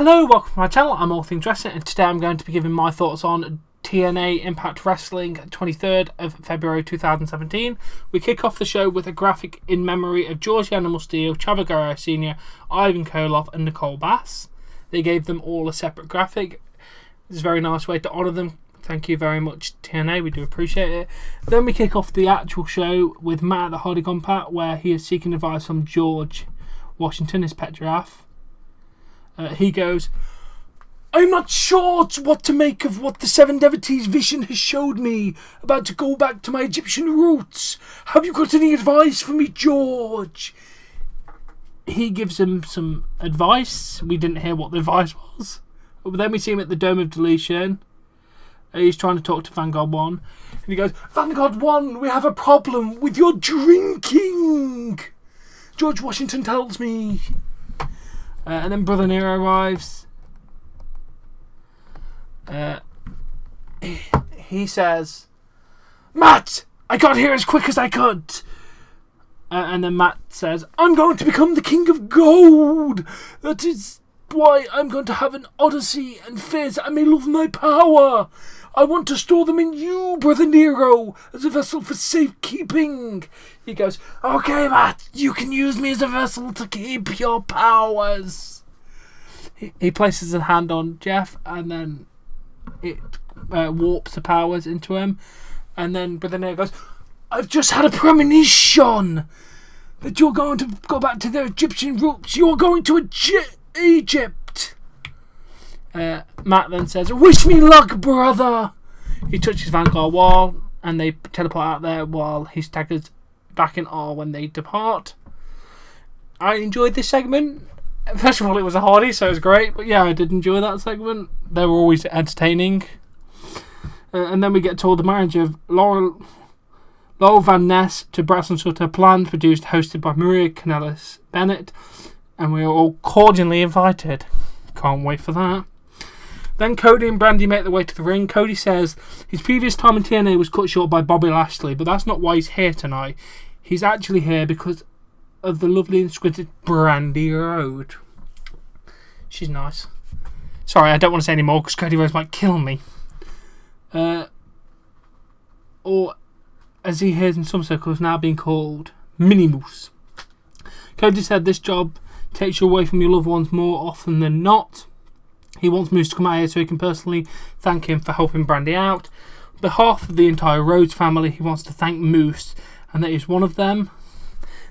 Hello, welcome to my channel. I'm All Things Wrestling, and today I'm going to be giving my thoughts on TNA Impact Wrestling 23rd of February 2017. We kick off the show with a graphic in memory of George the Animal Steel, Chavo Guerrero Sr., Ivan Koloff and Nicole Bass. They gave them all a separate graphic. It's a very nice way to honour them. Thank you very much, TNA. We do appreciate it. Then we kick off the actual show with Matt at the Hardy Compact, where he is seeking advice from George Washington, his pet giraffe. He goes, "I'm not sure what to make of what the Seven Devotees vision has showed me. About to go back to my Egyptian roots. Have you got any advice for me, George?" He gives him some advice. We didn't hear what the advice was. But then we see him at the Dome of Deletion. He's trying to talk to Vanguard 1. And he goes, "Vanguard 1, we have a problem with your drinking. George Washington tells me." And then Brother Nero arrives. He says, "Matt, I got here as quick as I could." And then Matt says, "I'm going to become the King of Gold. That is why I'm going to have an Odyssey and Fizz. I may love my power. I want to store them in you, Brother Nero, as a vessel for safekeeping." He goes, "Okay, Matt, you can use me as a vessel to keep your powers." He places a hand on Jeff, and then it warps the powers into him. And then Brother Nero goes, "I've just had a premonition that you're going to go back to the Egyptian roots. You're going to Egypt." Matt then says, "Wish me luck, brother." He touches Vanguard wall, and they teleport out there while he staggers back in awe when they depart. I enjoyed this segment. First of all, it was a Hardy, so it was great. But yeah, I did enjoy that segment. They were always entertaining. And then we get told the marriage of Laurel Van Ness to Braxton Sutter, planned, produced, hosted by Maria Kanellis-Bennett, and we are all cordially invited. Can't wait for that. Then Cody and Brandy make their way to the ring. Cody says his previous time in TNA was cut short by Bobby Lashley, but that's not why he's here tonight. He's actually here because of the lovely and exquisite Brandy Road. She's nice. Sorry, I don't want to say any more because Cody Rhodes might kill me. Or, as he hears in some circles, now being called Mini Moose. Cody said this job takes you away from your loved ones more often than not. He wants Moose to come out here so he can personally thank him for helping Brandy out. On behalf of the entire Rhodes family, he wants to thank Moose, and that he's one of them.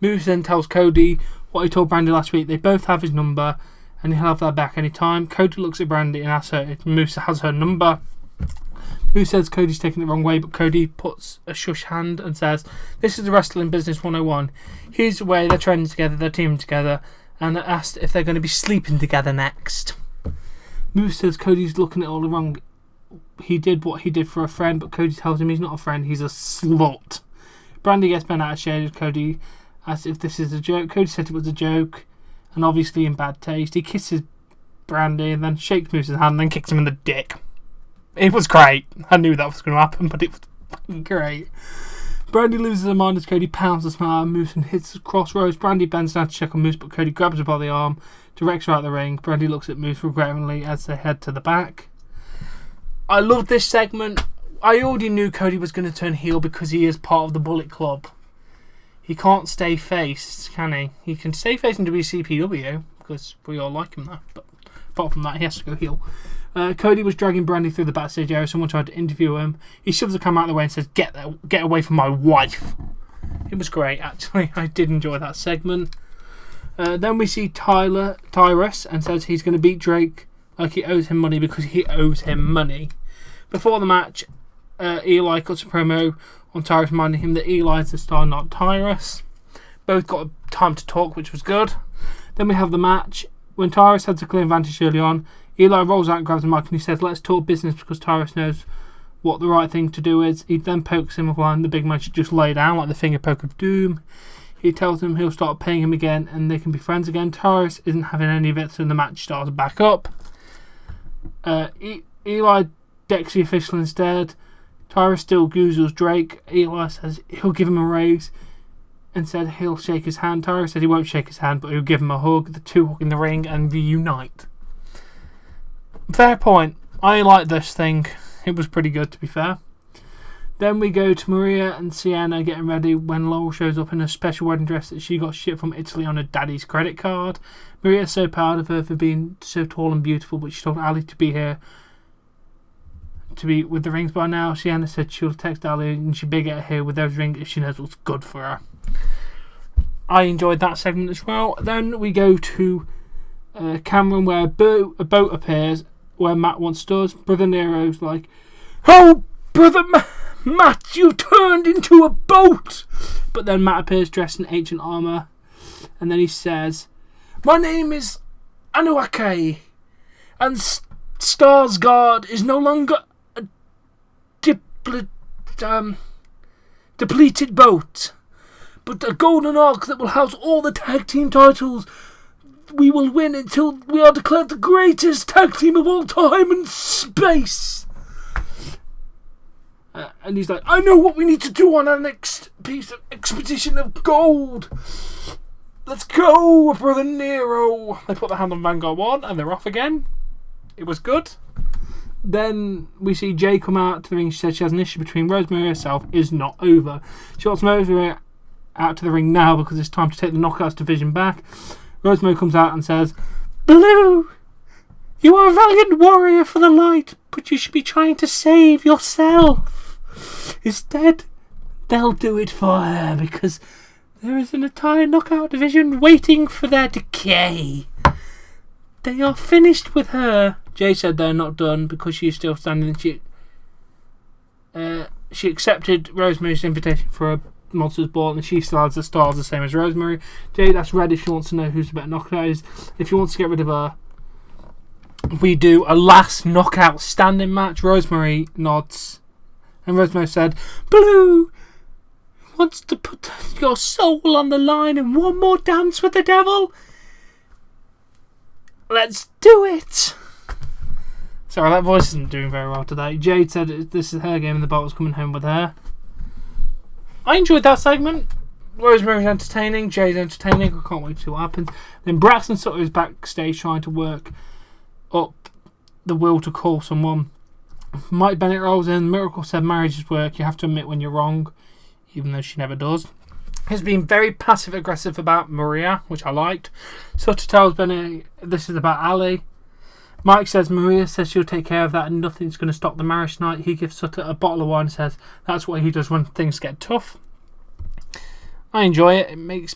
Moose then tells Cody what he told Brandy last week. They both have his number, and he'll have that back any time. Cody looks at Brandy and asks her if Moose has her number. Moose says Cody's taking it the wrong way, but Cody puts a shush hand and says, "This is the Wrestling Business 101. Here's the way they're training together, they're teaming together," and asked if they're going to be sleeping together next. Moose says Cody's looking at it all wrong. He did what he did for a friend, but Cody tells him he's not a friend, he's a slut. Brandy gets bent out of shade. Cody asks if this is a joke. Cody said it was a joke, and obviously in bad taste. He kisses Brandy and then shakes Moose's hand and then kicks him in the dick. It was great. I knew that was going to happen, but it was fucking great. Brandy loses her mind as Cody pounds the smile. Moose and hits the crossroads. Brandy bends down to check on Moose, but Cody grabs her by the arm, directs her out the ring. Brandy looks at Moose regretfully as they head to the back. I loved this segment. I already knew Cody was going to turn heel because he is part of the Bullet Club. He can't stay face, can he? He can stay face in WCPW because we all like him there. But apart from that, he has to go heel. Cody was dragging Brandy through the backstage area. Someone tried to interview him. He shoves the camera out of the way and says, Get away from my wife." It was great, actually. I did enjoy that segment. Then we see Tyrus and says he's going to beat Drake like he owes him money because he owes him money. Before the match, Eli cuts a promo on Tyrus, reminding him that Eli is the star, not Tyrus. Both got time to talk, which was good. Then we have the match. When Tyrus had a clear advantage early on, Eli rolls out and grabs the mic and he says, "Let's talk business," because Tyrus knows what the right thing to do is. He then pokes him and the big man should just lay down like the finger poke of doom. He tells him he'll start paying him again and they can be friends again. Tyrus isn't having any of it, so the match starts back up. Eli decks the official instead. Tyrus still goozles Drake. Eli says he'll give him a raise and said he'll shake his hand. Tyrus said he won't shake his hand, but he'll give him a hug. The two hug in the ring and reunite. Fair point. I like this thing. It was pretty good, to be fair. Then we go to Maria and Sienna getting ready when Laurel shows up in a special wedding dress that she got shipped from Italy on her daddy's credit card. Maria's so proud of her for being so tall and beautiful, but she told Ali to be here to be with the rings by now. Sienna said she'll text Ali and she'll be get here with those rings if she knows what's good for her. I enjoyed that segment as well. Then we go to Cameron where a boat appears where Matt once stood. Brother Nero's like, "Oh, Brother Matt, you've turned into a boat!" But then Matt appears dressed in ancient armour, and then he says, "My name is Anuake, and Skarsgård is no longer a depleted boat, but a golden ark that will house all the tag team titles we will win until we are declared the greatest tag team of all time in space." And he's like, "I know what we need to do on our next piece of expedition of gold. Let's go, Brother Nero." They put the hand on Vanguard 1 and they're off again. It was good. Then we see Jay come out to the ring. She says she has an issue between Rosemary herself is not over. She wants Rosemary out to the ring now because it's time to take the Knockouts division back. Rosemary comes out and says, "Blue, you are a valiant warrior for the light, but you should be trying to save yourself. Instead, they'll do it for her because there is an entire Knockout division waiting for their decay. They are finished with her." Jay said they're not done because she's still standing. She accepted Rosemary's invitation for a Monsters Ball and she still has the stars the same as Rosemary. Jay, that's red if she wants to know who's the better Knockout is. If you want to get rid of her, we do a last Knockout standing match. Rosemary nods. And Rosemary said, "Blue wants to put your soul on the line in one more dance with the devil. Let's do it." Sorry, that voice isn't doing very well today. Jade said this is her game and the belt was coming home with her. I enjoyed that segment. Rosemary's entertaining, Jade's entertaining. I can't wait to see what happens. Then Braxton Sutter is backstage trying to work up the will to call someone. Mike Bennett rolls in. Miracle said marriage is work. You have to admit when you're wrong, even though she never does. He's been very passive aggressive about Maria, which I liked. Sutter tells Bennett this is about Ali. Mike says Maria says she'll take care of that and nothing's going to stop the marriage tonight. He gives Sutter a bottle of wine and says that's what he does when things get tough. I enjoy it. It makes...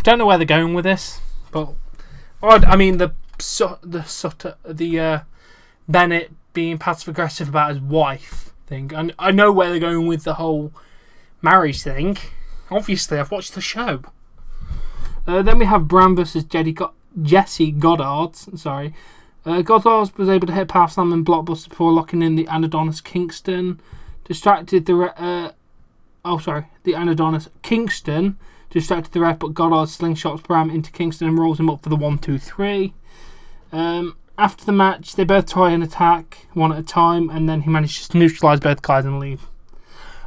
Don't know where they're going with this, but... I mean, the Bennett being passive aggressive about his wife thing. And I know where they're going with the whole marriage thing. Obviously, I've watched the show. Then we have Bram versus Jesse Goddard. Goddard was able to hit power slam and blockbuster before locking in the Anadonis Kingston. The Anadonis Kingston distracted the ref, but Goddard slingshots Bram into Kingston and rolls him up for the 1-2-3. After the match, they both try an attack one at a time, and then he manages to neutralise both guys and leave.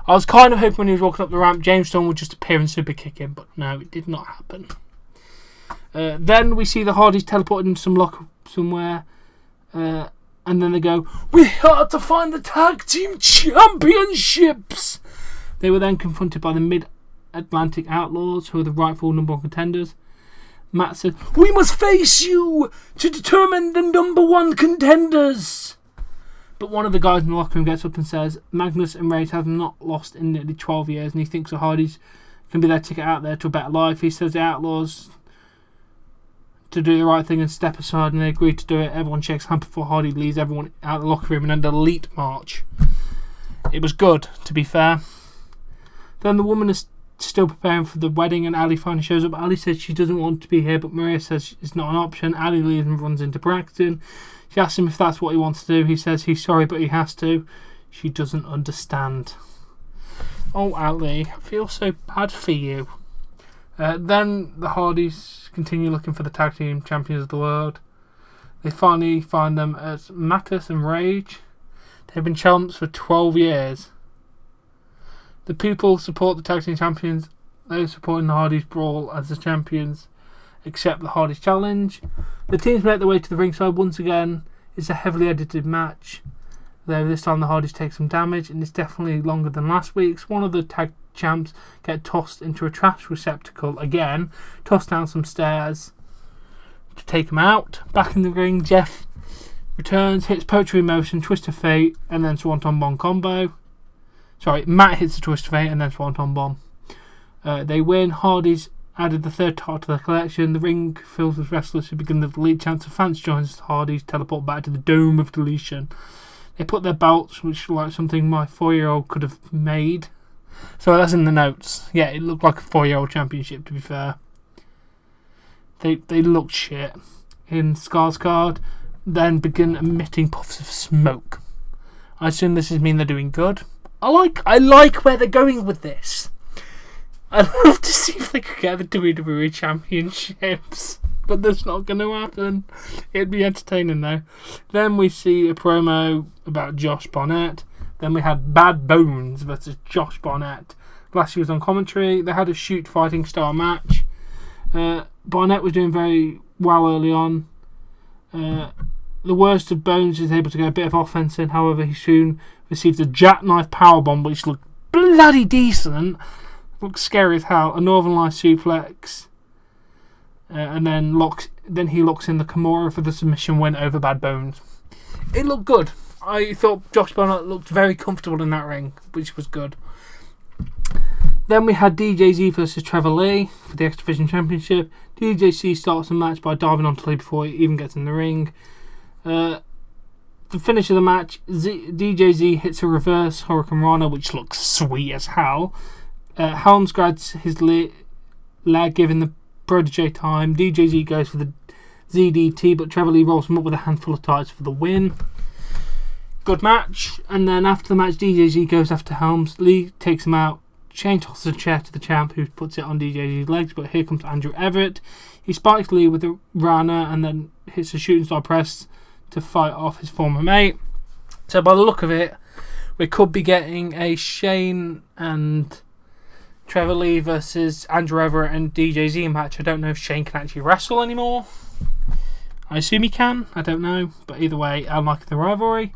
I was kind of hoping when he was walking up the ramp, James Storm would just appear and super kick him, but no, it did not happen. Then we see the Hardys teleported into some locker somewhere, and then they go, "We have to find the tag team championships." They were then confronted by the Mid-Atlantic Outlaws, who are the rightful number one contenders. Matt said, "We must face you to determine the number one contenders." But one of the guys in the locker room gets up and says Magnus and Race have not lost in nearly 12 years, and he thinks the Hardys can be their ticket out there to a better life. He says the Outlaws to do the right thing and step aside, and they agree to do it. Everyone shakes hands before Hardy leads everyone out of the locker room and then an elite march. It was good, to be fair. Then the woman is still preparing for the wedding and Ali finally shows up. Ali says she doesn't want to be here, but Maria says it's not an option. Ali leaves and runs into Braxton. She asks him if that's what he wants to do. He says he's sorry, but he has to. She doesn't understand. Oh, Ali, I feel so bad for you. Then the Hardys continue looking for the tag team champions of the world. They finally find them as Mattis and Rage. They've been champs for 12 years. The people support the tag team champions. Those supporting the Hardys brawl as the champions accept the Hardys challenge. The teams make their way to the ringside once again. It's a heavily edited match, though this time the Hardys take some damage, and it's definitely longer than last week's. One of the tag champs get tossed into a trash receptacle again, tossed down some stairs to take him out. Back in the ring, Jeff returns, hits Poetry in Motion, Twist of Fate, and then Swanton Bomb combo. Sorry, Matt hits the Twist of Fate and then Swanton Bomb. They win. Hardys added the third title to the collection. The ring fills with wrestlers who begin the delete chance. The fans joins the Hardys, teleport back to the Dome of Deletion. They put their belts, which looked like something my 4-year-old could have made. So that's in the notes. Yeah, it looked like a 4-year-old championship, to be fair. They looked shit. In Skarsgård, then begin emitting puffs of smoke. I assume this is mean they're doing good. I like where they're going with this. I'd love to see if they could get the WWE Championships, but that's not going to happen. It'd be entertaining though. Then we see a promo about Josh Barnett. Then we had Bad Bones versus Josh Barnett. Last year was on commentary. They had a shoot fighting style match. Barnett was doing very well early on. The worst of Bones is able to get a bit of offense in. However, he soon received a jackknife powerbomb, which looked bloody decent. Looks scary as hell. A Northern Light suplex, and then he locks in the Kimura for the submission win over Bad Bones. It looked good. I thought Josh Barnett looked very comfortable in that ring, which was good. Then we had DJZ versus Trevor Lee for the X Division Championship. DJZ starts the match by diving onto Lee before he even gets in the ring. The finish of the match, DJZ hits a reverse Hurricane Rana, which looks sweet as hell. Helms grabs his leg, giving the protege time. DJZ goes for the ZDT, but Trevor Lee rolls him up with a handful of tights for the win. Good match. And then after the match, DJZ goes after Helms. Lee takes him out. Shane tosses a chair to the champ, who puts it on DJZ's legs, but here comes Andrew Everett. He spikes Lee with the Rana and then hits a shooting star press to fight off his former mate. So by the look of it, we could be getting a Shane and Trevor Lee versus Andrew Everett and DJZ match. I don't know if Shane can actually wrestle anymore. I assume he can. I don't know. But either way, I like the rivalry.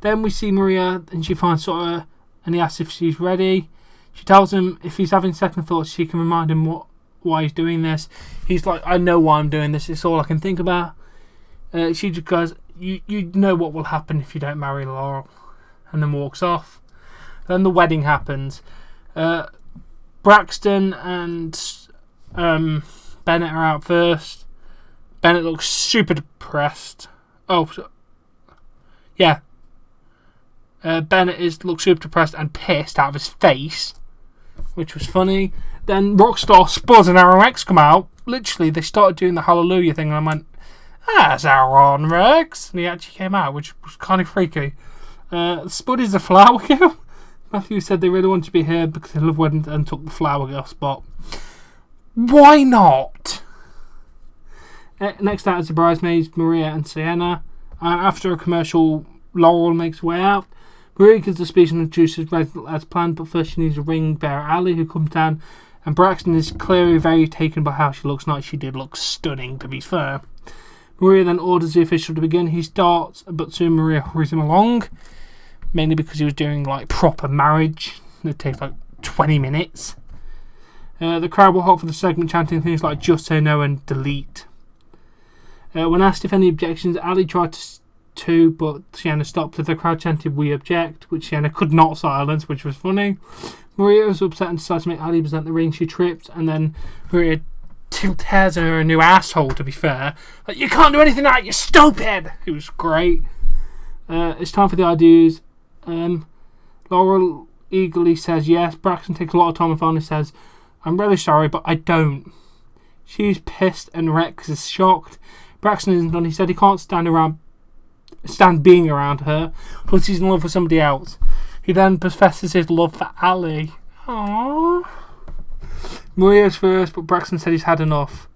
Then we see Maria and she finds Sutter and he asks if she's ready. She tells him if he's having second thoughts, she can remind him why he's doing this. He's like, I know why I'm doing this. It's all I can think about. She just goes, you know what will happen if you don't marry Laurel. And then walks off. Then the wedding happens. Braxton and Bennett are out first. Bennett looks super depressed. Bennett looks super depressed and pissed out of his face, which was funny. Then Rockstar, Spud and Aaron Rex come out. Literally, they started doing the Hallelujah thing, and I went, "That's Aaron Rex," and he actually came out, which was kind of freaky. Spud is the Flower Girl. Matthew said they really wanted to be here because they love weddings and took the Flower Girl spot. Why not? Next out is the bridesmaids, Maria and Sienna. After a commercial, Laurel makes her way out. Maria gives the speech and introduces Red as planned, but first she needs a ring bearer, Ali, who comes down, and Braxton is clearly very taken by how she looks. Not she did look stunning, to be fair. Maria then orders the official to begin. He starts, but soon Maria hurries him along, mainly because he was doing like proper marriage. It takes like 20 minutes. The crowd were hot for the segment, chanting things like "just say no" and "delete." When asked if any objections, Ali tried to, but Sienna stopped. The crowd chanted "we object," which Sienna could not silence, which was funny. Maria was upset and decided to make Ali present the ring. She tripped, and then Maria tears her a new asshole, to be fair. Like, you can't do anything like that, you stupid! It was great. It's time for the ideas. Laurel eagerly says yes. Braxton takes a lot of time and finally says, "I'm really sorry, but I don't." She's pissed and Rex is shocked. Braxton isn't done. He said he can't stand being around her, plus he's in love with somebody else. He then professes his love for Ali. Aww. Maria's first, but Braxton said he's had enough.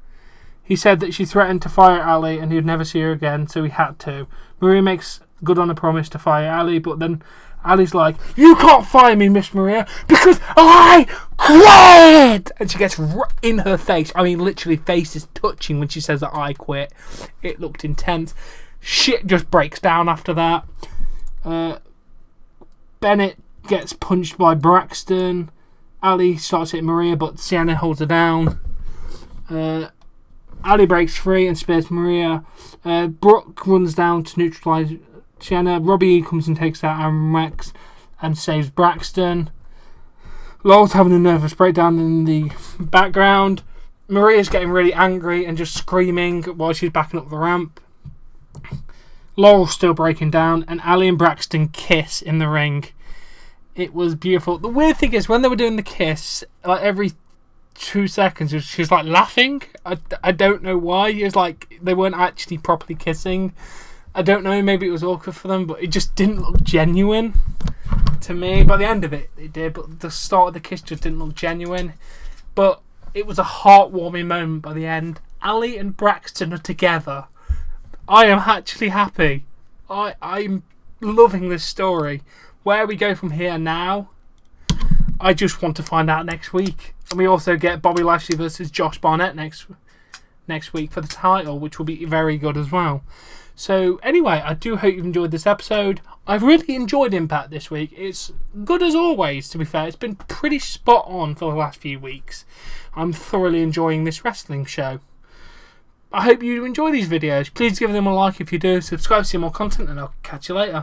He said that she threatened to fire Ali and he'd never see her again, so he had to. Maria makes good on a promise to fire Ali, but then Ali's like, "You can't fire me, Miss Maria, because I quit!" And she gets in her face. I mean, literally, face is touching when she says that I quit. It looked intense. Shit just breaks down after that. Bennett gets punched by Braxton. Ali starts hitting Maria, but Sienna holds her down. Ali breaks free and spares Maria. Brooke runs down to neutralise Sienna. Robbie comes and takes out Aaron Rex and saves Braxton. Laurel's having a nervous breakdown in the background. Maria's getting really angry and just screaming while she's backing up the ramp. Laurel's still breaking down, and Ali and Braxton kiss in the ring. It was beautiful. The weird thing is, when they were doing the kiss, like every 2 seconds, she's like laughing. I don't know why. It's like they weren't actually properly kissing. I don't know, maybe it was awkward for them, but it just didn't look genuine to me. By the end of it, it did, but the start of the kiss just didn't look genuine. But it was a heartwarming moment by the end. Ali and Braxton are together. I am actually happy. I'm loving this story. Where we go from here now, I just want to find out next week. And we also get Bobby Lashley versus Josh Barnett next week for the title, which will be very good as well. So anyway, I do hope you've enjoyed this episode. I've really enjoyed Impact this week. It's good as always, to be fair. It's been pretty spot on for the last few weeks. I'm thoroughly enjoying this wrestling show. I hope you enjoy these videos. Please give them a like if you do. Subscribe to see more content, and I'll catch you later.